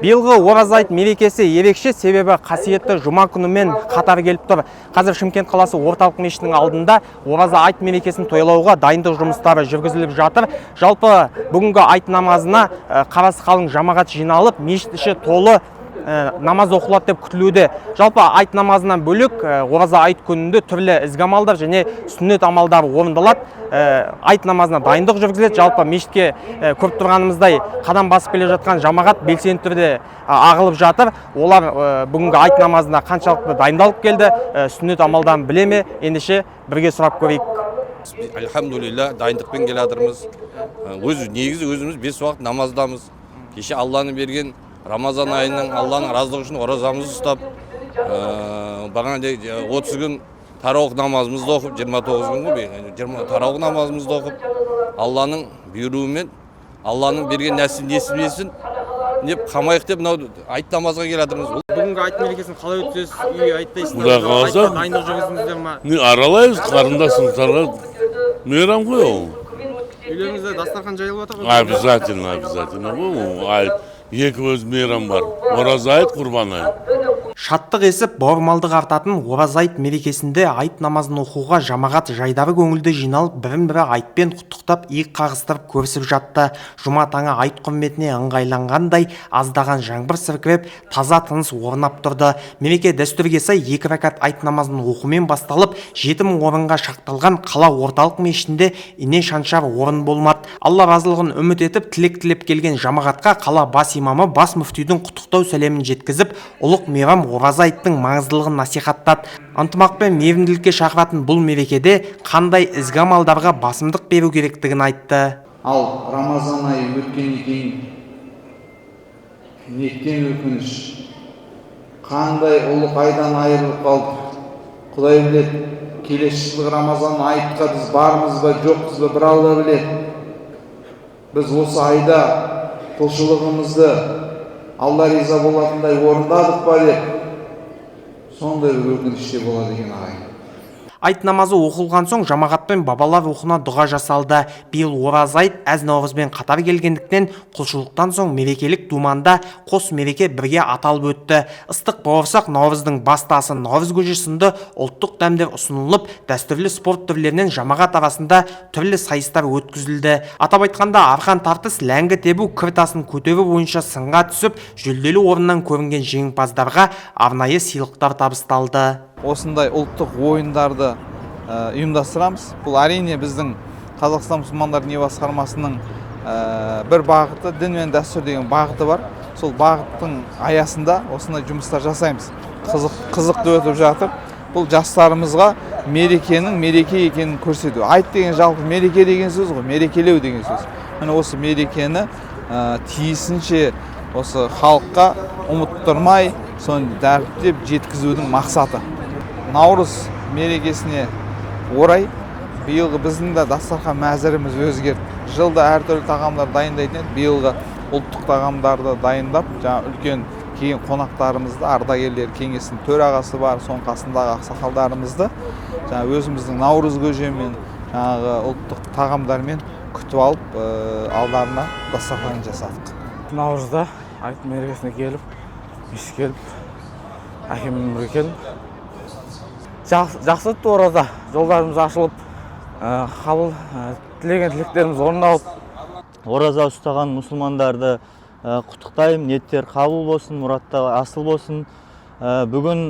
Биылғы ораза айт мерекесі ерекше, себебі қасиетті жұма күнімен қатар келіп тұр. Қазір Шымкент қаласы орталық мешітінің алдында ораза айт мерекесін тойлауға дайындық жұмыстары жүргізіліп жатыр. Жалпы бүгінгі айт намазына қарасы қалың жамағат жиналып, мешіт іші толы намаз оқылады деп күтілуде. Жалпы айт намазынан бөлек ораза айт күнінде түрлі ізгі амалдар және сүннет амалдар орындалады. Айт намазына дайындық жүргізіледі. Жалпы мешітке көріп тұрғанымыздай қадам басып келе жатқан жамағат белсенді түрде ағылып жатыр. Олар бүгінгі айт намазына қаншалықты дайындалып келді, сүннет амалдан біле ме? Ендеше бірге сұрап көрейік. Альхамдулилля, дайындықпен келе жатырмыз. Негізі өзіміз 5 уақыт намаздамыз. Кеше Алланың берген Рамазан айының Алланың разылығы үшін оразамызды ұстап, бағана 30 күн тарауық намазымызды оқып, 29 күн тарауық намазымызды оқып, Алланың бұйыруымен, Алланың берген несібесін деп қамайық деп айт намазға келе жатырмыз. Бүгінгі айт мерекесін қалай өткізесіз? Үй айттайсыздар, Құдай қаласа дайындық жүргіздіңіздер ма? Аралаймыз, қарындасымыздарға мейрам ғой ол. Үйлеріңізде дастархан жайылып жатыр ғой? Обязательно. Екі өз мейрам бар. Ораза айт, құрбан айт. Шаттық есіп, бауырмалдық артатын ораза айт мерекесінде айт намазын оқуға жамағат жайдары көңілді жиналып, бірін-бірі айтпен құттықтап, иық қағыстырып көрісіп жатты. Жұма таңы айт құрметіне ыңғайланғандай аздаған жаңбыр сіркіреп, таза тыныс орнап тұрды. Мереке дәстүрге сай 2 рәкат айт намазын оқумен басталып, 7000 орынға шақталған қала орталық мешітінде ине шаншар орын болмады. Алла разылығын үміт етіп, тілек тілеп келген жамағатқа қала бас имамы бас мүфтидің құттықтау сәлемін жеткізіп, ұлық мейрам ораза айттың маңыздылығын насихаттады. Ынтымақ пен мейірімділікке шақыратын бұл мерекеде қандай ізгі амалдарға басымдық беру керектігін айтты. Ал Рамазан айы өткеннен кейін неткен өкініш, қандай ұлық айдан айырылып қалдық. Құдай біледі, келесі жылғы Рамазан айтқа біз бармыз ба, жоқпыз ба, бір Алла біледі. Біз осы айда құлшылығымызды Алла риза болатындай орындадық па деп, сондай бір өкініште болады екен ағайын. Айт намазы оқылған соң жамағатпен бабалар рухына дұға жасалды. Биыл ораза айт әз наурызбен қатар келгендіктен құлшылықтан соң мерекелік думанда қос мереке бірге аталып өтті. Ыстық бауырсақ, наурыздың бастасы наурыз көже сынды ұлттық дәмдер ұсынылып, дәстүрлі спорт түрлерінен жамағат арасында түрлі сайыстар өткізілді. Атап айтқанда арқан тартыс, ләңгі тебу, кір тасын көтеру бойынша сынға түсіп, жүлделі орыннан көрінген жеңімпаздарға арнайы сыйлықтар табысталды. Осындай ұлттық ойындарды ұйымдастырамыз. Бұл әрине біздің Қазақстан мұсылмандар діни басқармасының бір бағыты, дін мен дәстүр деген бағыты бар. Сол бағыттың аясында осындай жұмыстар жасаймыз. Қызықты өтіп жатыр. Бұл жастарымызға мерекенің мереке екенін көрсету. Айт деген жалпы мереке деген сөз ғой, мерекелеу деген сөз. Міне осы мерекені тиісінше осы халыққа ұмыттырмай, соны дәріптеп жеткізудің мақсаты. Наурыз мерекесіне орай биылғы біздің де дастархан мәзіріміз өзгерді. Жылда әртүрлі тағамдар дайындайтын еді. Биылғы ұлттық тағамдарды дайындап, жаңа үлкен кейін қонақтарымызды, ардагерлер кеңесінің төрағасы бар, соның қасындағы ақсақалдарымызды жаңа өзіміздің наурыз көжемен, жаңағы ұлттық тағамдармен күтіп алып, алдарына дастархан жасадық. Наурызда айт мерекесіне келіп, әкеммен бірге келдім. Жақсы өтті ораза, жолдарымыз ашылып, қабыл тілеген тілектеріміз орындалып. Ораза ұстаған мұсылмандарды құттықтаймын, ниеттер қабыл болсын, мұраттар асыл болсын. Бүгін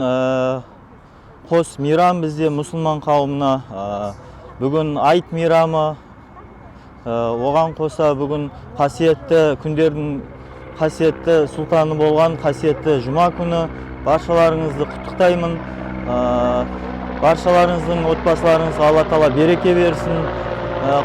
қос мейрам бізде мұсылман қауымына. Бүгін айт мейрамы, оған қоса бүгін қасиетті күндердің қасиетті сұлтаны болған қасиетті жұма күні. Баршаларыңызды құттықтаймын. Баршаларыңыздың отбасыларыңызға Алла Тағала береке берсін.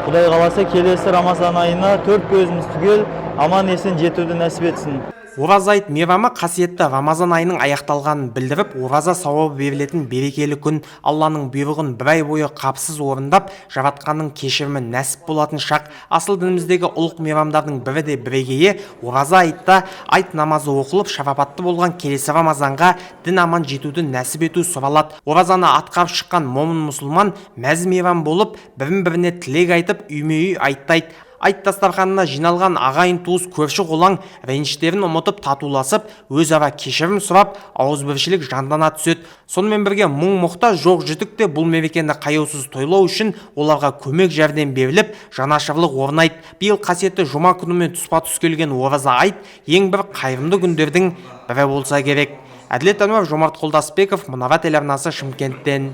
Құдай қаласа келесі Рамазан айына 4 көзіміз түгел аман есен жетуді нәсіп етсін. Ораза айт мейрамы қасиетті Рамазан айының аяқталғанын білдіріп, ораза сауабы берілетін берекелі күн. Алланың бұйрығын бір ай бойы қапысыз орындап, жаратқанның кешірімі нәсіп болатын шақ. Асыл дініміздегі ұлық мейрамдардың бірі де бірегейі ораза айтта айт намазы оқылып, шарапатты болған келесі Рамазанға дін аман жетуді нәсіп ету сұралады. Оразаны атқарып шыққан момын мұсылман мәз мейрам болып, бірін-біріне тілек айтып, үйме-үй айттайды. Айт дастарханына жиналған ағайын туыс көрші қолаң реніштерін ұмытып татуласып, өзара кешірім сұрап, ауызбіршілік жандана түседі. Сонымен бірге мұң-мұқтаж жоқ жітік те бұл мерекені қаяусыз тойлау үшін оларға көмек жәрдем беріліп, жанашырлық орнайды. Биыл қасиетті жұма күнімен тұспа-тұс келген ораза айт ең бір қайырымды күндердің бірі болса керек. Әділет Әнуар, Жомарт Қолдасбеков, Мұнара телеарнасы, Шымкенттен.